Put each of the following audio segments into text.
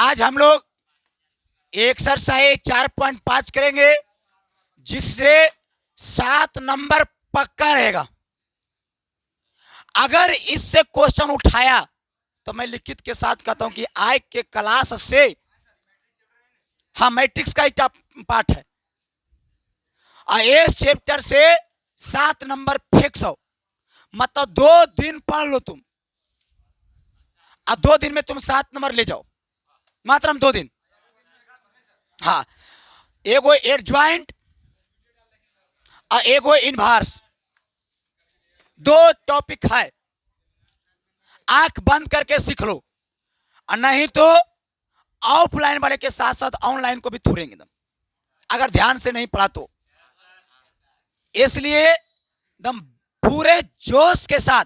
आज हम लोग एक्सरसाइज 4.5 करेंगे, जिससे 7 नंबर पक्का रहेगा। अगर इससे क्वेश्चन उठाया तो मैं लिखित के साथ कहता हूं कि आज के क्लास से, हाँ, मैट्रिक्स का ही पार्ट है, और इस चैप्टर से 7 नंबर फिक्स हो। मतलब 2 दिन पढ़ लो तुम, और 2 दिन में तुम 7 नंबर ले जाओ, मात्र 2 दिन। हाँ, एगो एडजॉइंट और एगो इनवर्स, 2 टॉपिक है। आंख बंद करके सीख लो, और नहीं तो ऑफलाइन वाले के साथ साथ ऑनलाइन को भी थूरेंगे एकदम, अगर ध्यान से नहीं पढ़ा तो। इसलिए एकदम पूरे जोश के साथ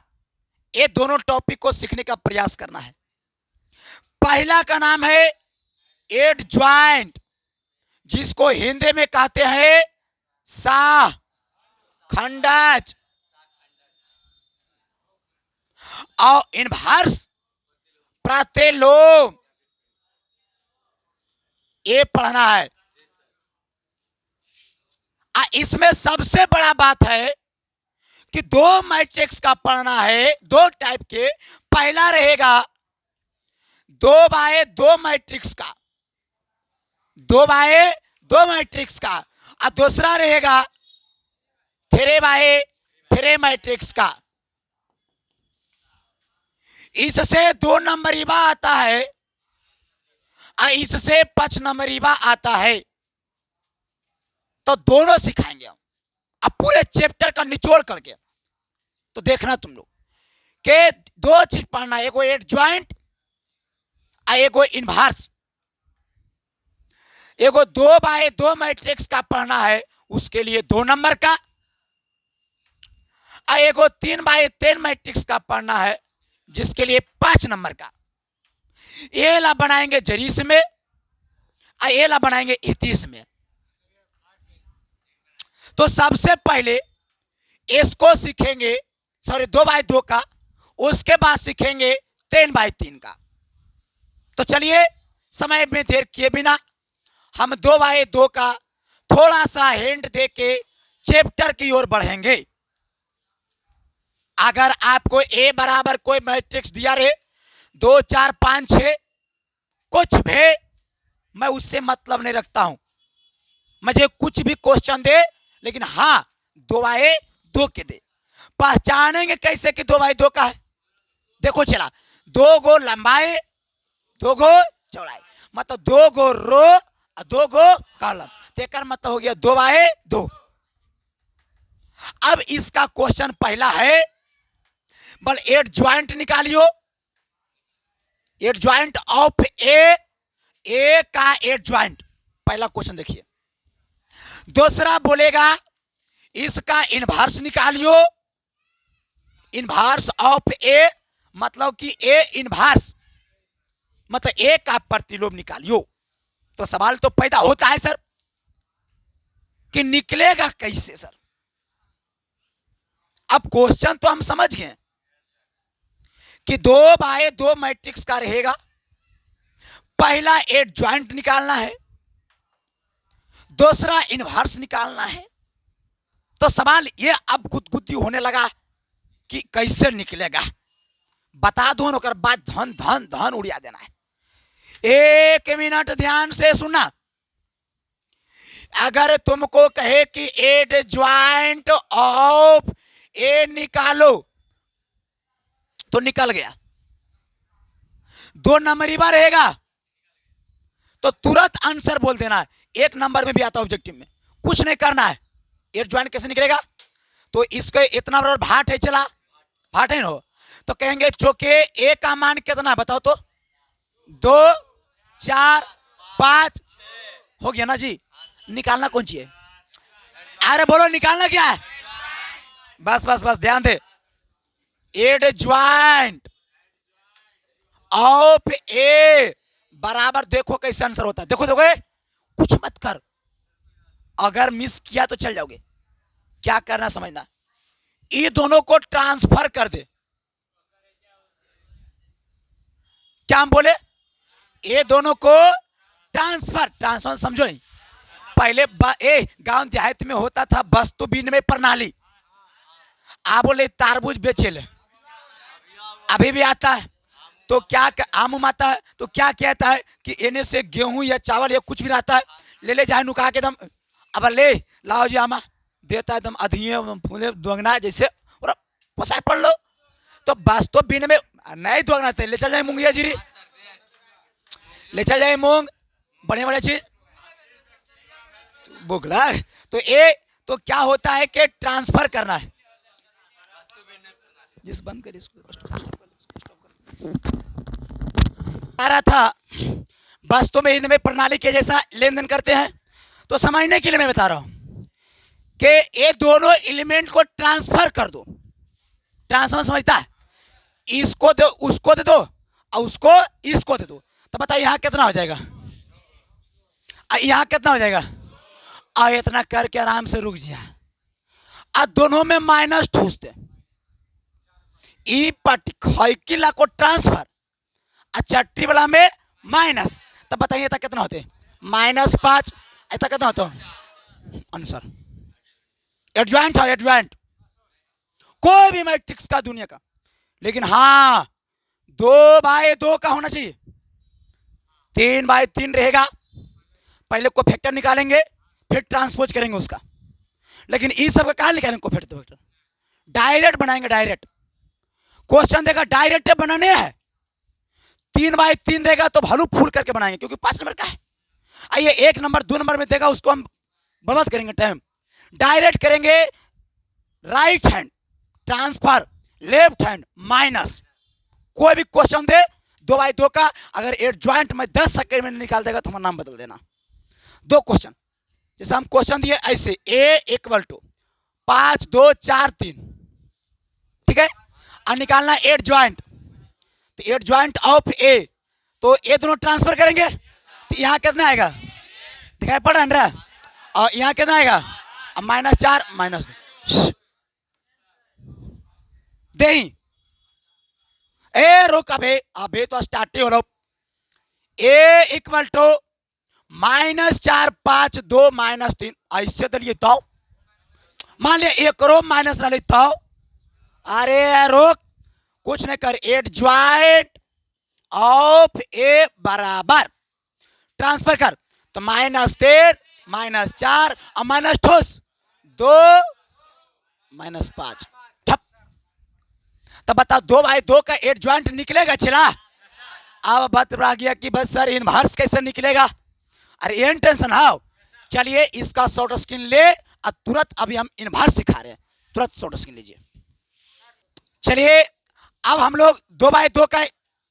ये दोनों टॉपिक को सीखने का प्रयास करना है। पहला का नाम है एडजॉइंट, जिसको हिंदी में कहते हैं सा खंडज, और इनवर्स प्रतिलोम, ये पढ़ना है। इसमें सबसे बड़ा बात है कि 2 मैट्रिक्स का पढ़ना है, 2 टाइप के। पहला रहेगा 2x2 मैट्रिक्स का, 2x2 मैट्रिक्स का, और दूसरा रहेगा 3x3 मैट्रिक्स का। इससे 2 नंबरीवा आता है और इससे 5 नंबरीवा आता है। तो दोनों सिखाएंगे हम, अब पूरे चैप्टर का निचोड़ करके। तो देखना तुम लोग के 2 चीज पढ़ना, एगो एडजॉइंट और एगो इनवर्स। एगो 2x2 मैट्रिक्स का पढ़ना है, उसके लिए 2 नंबर का, और एगो 3x3 मैट्रिक्स का पढ़ना है, जिसके लिए 5 नंबर का। ये ला बनाएंगे जरीस में, और ये ला बनाएंगे 31 में। तो सबसे पहले इसको सीखेंगे, सॉरी 2x2 का, उसके बाद सीखेंगे 3x3 का। तो चलिए समय में देर किए बिना हम 2x2 का थोड़ा सा हिंट देके चैप्टर की ओर बढ़ेंगे। अगर आपको ए बराबर कोई मैट्रिक्स दिया रहे 2 4 5 6, कुछ भी, मैं उससे मतलब नहीं रखता हूं। मुझे कुछ भी क्वेश्चन दे, लेकिन हाँ 2x2 के दे। पहचानेंगे कैसे कि 2x2 का है? देखो चला, 2 गो लंबाई 2 गो चौड़ाई, मतलब 2 गो रो और 2 गो कॉलम, तेकर मतलब हो गया 2x2। अब इसका क्वेश्चन पहला है, बल एडजॉइंट निकालियो, एडजॉइंट ऑफ ए का एडजॉइंट, पहला क्वेश्चन देखिए। दूसरा बोलेगा इसका इनवर्स निकालियो, इनवर्स ऑफ ए, मतलब कि ए इनवर्स, मतलब ए का प्रतिलोम निकालियो। तो सवाल तो पैदा होता है सर कि निकलेगा कैसे सर। अब क्वेश्चन तो हम समझ गए कि 2x2 मैट्रिक्स का रहेगा, पहला एडजॉइंट निकालना है, दूसरा इनवर्स निकालना है। तो सवाल ये अब गुदगुदी होने लगा कि कैसे निकलेगा, बता दो न, कर बाद धन धन धन उड़िया देना है। 1 मिनट ध्यान से सुनना। अगर तुमको कहे कि एडजॉइंट ऑफ ए निकालो, तो निकल गया। 2 नंबरीवा रहेगा तो तुरंत आंसर बोल देना है। 1 नंबर में भी आता है ऑब्जेक्टिव में, कुछ नहीं करना है। एडजॉइंट कैसे निकलेगा? तो इसको इतना बड़ा भाट है, चला भाट है ना, तो कहेंगे चौके ए का मान कितना है बताओ तो? 2 4 5 हो गया ना जी। निकालना कौन सी है? अरे बोलो निकालना क्या है? बस बस बस ध्यान दे। एडजॉइंट ऑफ ए बराबर, देखो कैसे आंसर होता है। देखो देखो, कुछ मत कर, अगर मिस किया तो चल जाओगे। क्या करना समझना, ये दोनों को ट्रांसफर कर दे। क्या हम बोले? ये दोनों को ट्रांसफर ट्रांसफर समझो। पहले गांव देहात में होता था वस्तु विनिमय प्रणाली। आप बोले तारबूज बेचे ले, अभी भी आता है। तो क्या आम आता है तो क्या कहता है कि इन्हें से गेहूं या चावल या कुछ भी रहता है, ले ले जाए नुका के दम, अब ले लाओ जी आमा, देता एकदम अधिये फूले दोगना जैसे और पसार पड़ लो। तो वास्तव बिन में नहीं दोगना थे, ले चल जाए मूंगिया जीरी, ले चल जाए मूंग, बढ़िया बढ़िया चीज बुगला। तो ये तो क्या होता है कि ट्रांसफर करना है। जिस बंद कर इसको आ रहा था वास्तव में इनमें प्रणाली के जैसा लेन देन करते हैं। तो समझने के लिए मैं बता रहा हूं कि ये दोनों एलिमेंट को ट्रांसफर कर दो। ट्रांसफर समझता है, इसको दो उसको दे दो और उसको इसको दे दो, तो बताओ यहां कितना हो जाएगा, यहां कितना हो जाएगा। और इतना करके आराम से रुक जा, और दोनों में माइनस ठूस दे। ई पर्टिकुलर को ट्रांसफर और चट्टी वाला में माइनस, तब बताइए था कितना होते, -5। ऐसा कितना होता आंसर। एडजॉइंट है, एडजॉइंट कोई भी मैट्रिक्स का दुनिया का, लेकिन हाँ 2/2 का होना चाहिए। 3/3 रहेगा, पहले को फैक्टर निकालेंगे फिर ट्रांसपोज करेंगे उसका। लेकिन इस सब का कहाँ निकालेंगे को फैक्टर, डायरेक्ट बनाएंगे। डायरेक्ट क्वेश्चन देगा डायरेक्ट बनाने हैं, 3/3 देगा तो भालू फूल करके बनाएंगे क्योंकि 5 नंबर का है। आइए 1 नंबर 2 नंबर में देगा उसको हम बर्बाद करेंगे टाइम। डायरेक्ट करेंगे right hand transfer, left hand minus. कोई भी क्वेश्चन दे 2/2 का, अगर एडजॉइंट में 10 सेकंड में निकाल देगा तो हमारा नाम बदल देना। 2 क्वेश्चन जैसे हम क्वेश्चन दिए ऐसे, A = 5 2 4 3, ठीक है। और निकालना एडजॉइंट, तो एडजॉइंट ऑफ A, तो ये दोनों ट्रांसफर करेंगे तो यहाँ कितना आएगा, दिखाई पड़ रहा है। और यहाँ कितना आएगा, -4 -2 दे ए रोक, अबे तो स्टार्ट हो लो। A = -4 5 2 -3, ऐसे दलिए तो मान लिया 1 करो माइनस ना लेता हूं। अरे रोक, कुछ नहीं कर, एडजॉइंट ऑफ A बराबर ट्रांसफर कर, तो -3 -4 और माइनस ठोस 2 -5 ठप। तब बताओ 2/2 का एडजॉइंट निकलेगा चला। अब बात रह गया कि बस सर इनवर्स कैसे निकलेगा। अरे ये टेंशन है, चलिए इसका शॉर्ट स्क्रीन ले और तुरंत अभी हम इनवर्स सिखा रहे हैं, तुरंत शॉर्ट स्क्रीन लीजिए। चलिए अब हम लोग 2/2 का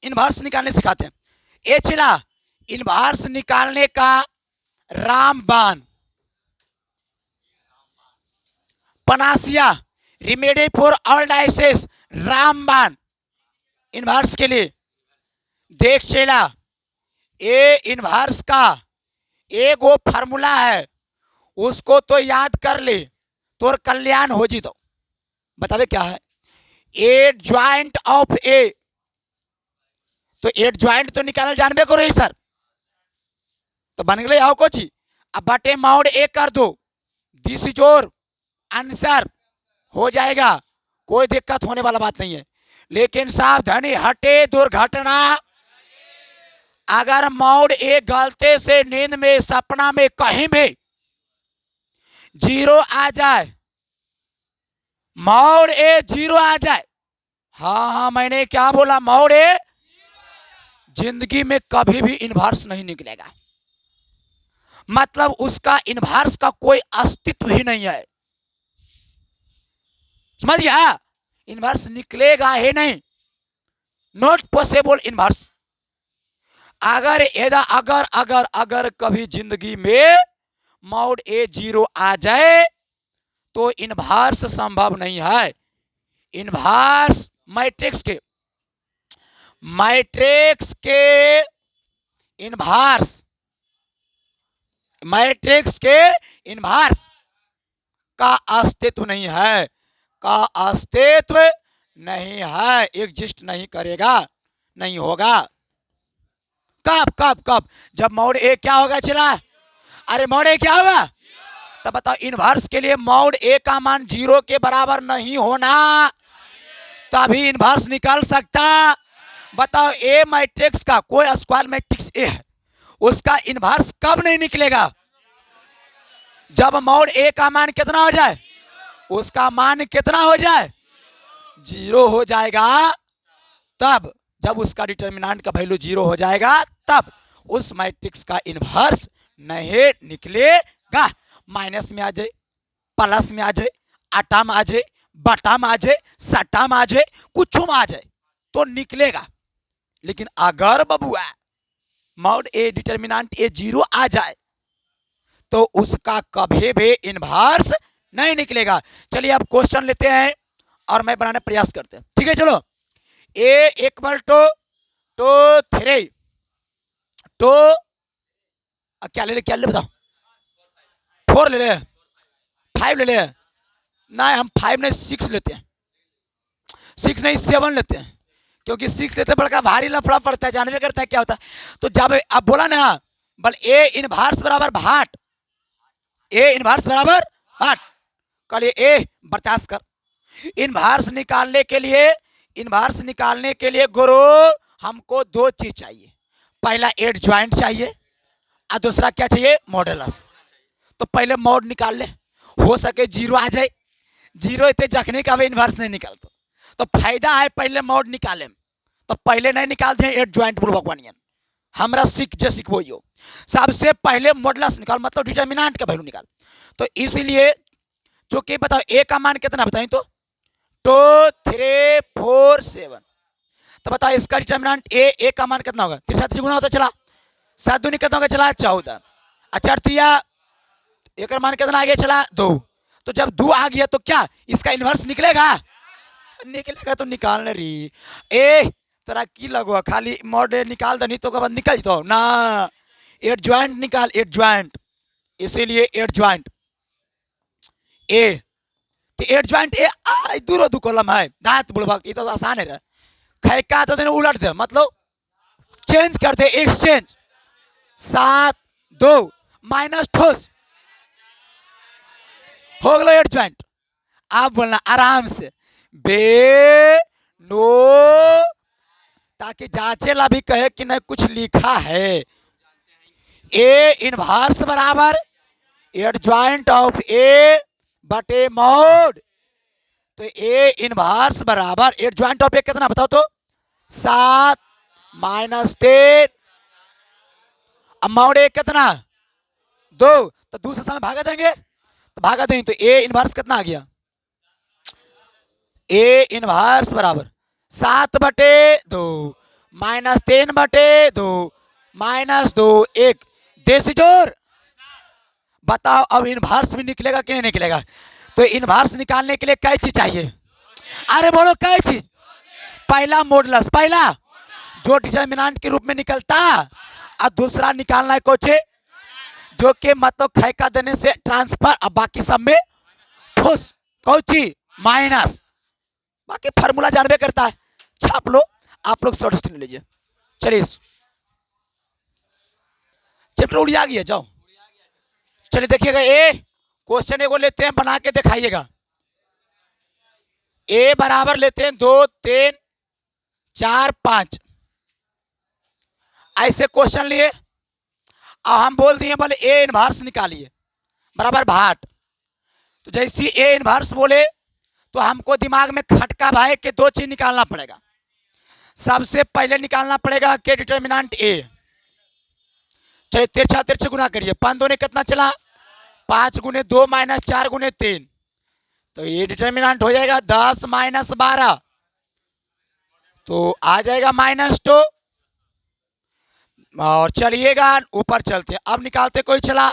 इनवर्स निकालने सिखाते हैं। ये चला इनवर्स निकालने का रामबाण, पनासिया रिमेडी फॉर ऑल डाइसेस, रामबाण इनवर्स के लिए। देख चला ए इनवर्स का एक वो फार्मूला है, उसको तो याद कर ले, तोर कल्याण हो जी। तो बतावे क्या है, एडजॉइंट ऑफ A, तो एडजॉइंट तो निकालना जानबे करो सर, तो बन गए आओ कोची। अब बटे mod A कर दो, दिस इज योर आंसर, हो जाएगा, कोई दिक्कत होने वाला बात नहीं है। लेकिन सावधानी, हटे दुर्घटना, अगर mod A गलती से नींद में सपना में कहीं भी 0 आ जाए, mod A 0 आ जाए, हाँ मैंने क्या बोला, mod A जिंदगी में कभी भी इनवर्स नहीं निकलेगा, मतलब उसका इनवर्स का कोई अस्तित्व ही नहीं है। समझ गया, इनवर्स निकलेगा ही नहीं, नॉट पॉसिबल इनवर्स। अगर अगर अगर अगर कभी जिंदगी में mod A 0 आ जाए तो इनवर्स संभव नहीं है। इनवर्स मैट्रिक्स के इनवर्स, मैट्रिक्स के इनवर्स का अस्तित्व नहीं है, का अस्तित्व नहीं है, एग्जिस्ट नहीं करेगा, नहीं होगा। कब कब कब? जब मॉड ए क्या होगा चला? अरे मॉड ए क्या होगा? तब बताओ इनवर्स के लिए मॉड ए का मान 0 के बराबर नहीं होना, तभी इनवर्स निकल सकता। बताओ ए मैट्रिक्स का कोई स्क्वायर मैट्रिक्स ए है, उसका इनवर्स कब नहीं निकलेगा? जब मॉड ए का मान कितना हो जाए? उसका मान कितना हो जाए? 0 हो जाएगा। तब जब उसका डिटर्मिनेंट का वैल्यू 0 हो जाएगा तब उस मैट्रिक्स का इनवर्स नहीं निकलेगा। माइनस में आ जाए, प्लस में आ जाए, आटा में आ जाए, बटा में आ जाए, सट्टा में आ जाए, कुछ में आ जाए तो निकलेगा। लेकिन अगर बबुआ मॉड ए डिटर्मिनेंट ए 0 आ जाए तो उसका कभी भी इनवर्स नहीं निकलेगा। चलिए अब क्वेश्चन लेते हैं और मैं बनाने प्रयास करते हैं, ठीक है? चलो ए इक्वल टू 3 टू क्या ले बताओ? 4 ले ले, 5 ले ले? नहीं, हम 5 नहीं 6 लेते हैं। 6 नहीं 7 लेते हैं, क्योंकि 6 लेते बड़का भारी लफड़ा पड़ता है, जानवे करता है क्या होता है। तो जब अब बोला ना बल ए इनवर्स बराबर भाट, ए इनवर्स बराबर भाट, कल ए बर्दाश्त कर। इनवर्स निकालने के लिए गुरु हमको 2 चीज चाहिए। पहला एड ज्वाइंट चाहिए और दूसरा क्या चाहिए? मॉडुलस। तो पहले मॉड निकाल ले, हो सके 0 आ जाए। 0 इतने जखने का भी इनवर्स नहीं निकालता, तो फायदा है पहले मॉड निकाले। तो पहले नहीं निकालते हैं एड ज्वाइंट बुलबक बनियन, हमरा सीखो यो। सबसे पहले मॉडुलस निकाल, मतलब डिटर्मिनेंट का वैल्यू निकाल। तो इसीलिए जो कि बताओ ए का मान कितना बताएं तो 2 3 4 7। तो बताओ इसका डिटर्मिनेंट ए का मान कितना होगा? 3 गुना होता चला, 7 दूनी कितना होगा चला? 14। अच्छा तिया एक मान कितना आ गया चला? 2। तो जब 2 आ गया तो क्या इसका इनवर्स निकलेगा? निकलेगा। तो निकालने रही ए तेरा की लगो, खाली मॉड निकाल दो, नहीं तो बाद निकल तो ना। एड ज्वाइंट निकाल, एड ज्वाइंट, इसीलिए एड ज्वाइंट ए, तो एड ज्वाइंट ए दूर दू कॉलम है दांत बुलबक, ये तो आसान है। खे का तो उलट दे, मतलब चेंज कर दे, एक्सचेंज। 7 2 माइनस ठोस हो गया एड ज्वाइंट। आप बोलना आराम से बे नो, ताकि जांचे ला भी कहे कि नहीं कुछ लिखा है। ए इनवर्स बराबर एड ज्वाइंट ऑफ ए बटे मॉड। तो ए इनवर्स बराबर एड ज्वाइंट ऑफ ए कितना बताओ तो? 7 माइनस 3। अब मॉड ए कितना? 2। तो दूसरे समय भागा देंगे, तो भागा देंगे तो ए इनवर्स कितना आ गया? ए इनवर्स बराबर 7 बटे 2 माइनस 3 बटे 2 माइनस 2 1 देसी जोर। बताओ अब इनवर्स भी निकलेगा कि नहीं निकलेगा? तो इनवर्स निकालने के लिए क्या चीज चाहिए? अरे बोलो क्या चीज? पहला मॉडुलस, पहला जो डिटर्मिनेंट के रूप में निकलता, और दूसरा निकालना है कुछ जो कि मतलब खैका देने से ट्रांसफर, और बाकी सब में ठोस कौची माइनस। बाकी फार्मूला जानवे करता है, छाप लो आप लोग, शॉर्ट स्क्रीन लीजिए। चलिए चैप्टर उड़िया गया, जाओ चलिए देखिएगा। ए क्वेश्चन एगो लेते हैं, बना के दिखाइएगा। ए बराबर लेते हैं 2 3 4 5 ऐसे क्वेश्चन लिए, और हम बोल दिए बोले ए इनवर्स निकालिए बराबर भाट। तो जैसी ए इनवर्स बोले तो हमको दिमाग में खटका भाई कि 2 चीज निकालना पड़ेगा। सबसे पहले निकालना पड़ेगा कि डिटर्मिनेंट ए। चलिए तिरछा तिरछे गुना करिए, 5 दूने कितना चला? 5 गुने 2 माइनस 4 गुने 3, तो ये डिटर्मिनेंट हो जाएगा 10 माइनस 12, तो आ जाएगा -2। और चलिएगा ऊपर चलते हैं, अब निकालते कोई चला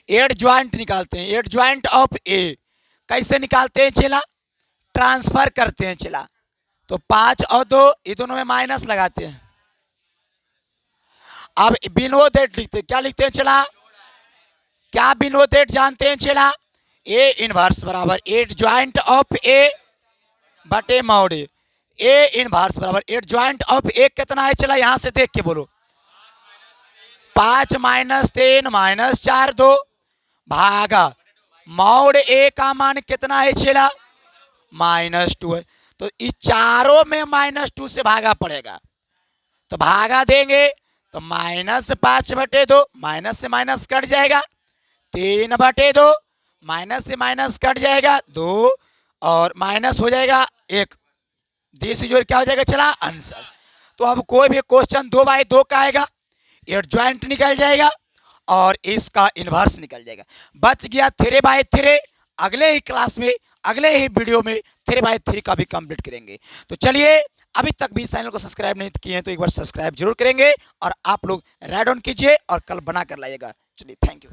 एड ज्वाइंट निकालते हैं। एड ज्वाइंट ऑफ ए कैसे निकालते हैं चला? ट्रांसफर करते हैं चला। तो 5 और 2 ये दोनों में माइनस लगाते हैं। अब बिनोदेट लिखते हैं, क्या लिखते हैं चला? क्या बिनोदेट जानते हैं चला? ए इनवर्स बराबर एड ज्वाइंट ऑफ ए बटे मॉड ए। ए इनवर्स बराबर एडजॉइंट ऑफ ए कितना है, चला यहां से देख के बोलो, 5 माइनस 3 माइनस 4 2 भागा मॉड ए का मान कितना है चला -2 है, तो इस चारों में -2 से भागा पड़ेगा, तो भागा देंगे तो -5/2 माइनस से माइनस कट जाएगा, 3/2 माइनस से माइनस कट जाएगा 2 और माइनस हो जाएगा 1, दिस इज क्या हो जाएगा चला आंसर। तो अब कोई भी क्वेश्चन 2/2 का आएगा, एडजॉइंट निकल जाएगा और इसका इन्वर्स निकल जाएगा, बच गया 3/3। अगले ही क्लास में अगले ही वीडियो में 3/3 का भी कंप्लीट करेंगे। तो चलिए, अभी तक भी चैनल को सब्सक्राइब नहीं किए हैं तो एक बार सब्सक्राइब जरूर करेंगे और आप लोग राइट ऑन कीजिए और कल बना कर लाइएगा। चलिए, थैंक यू।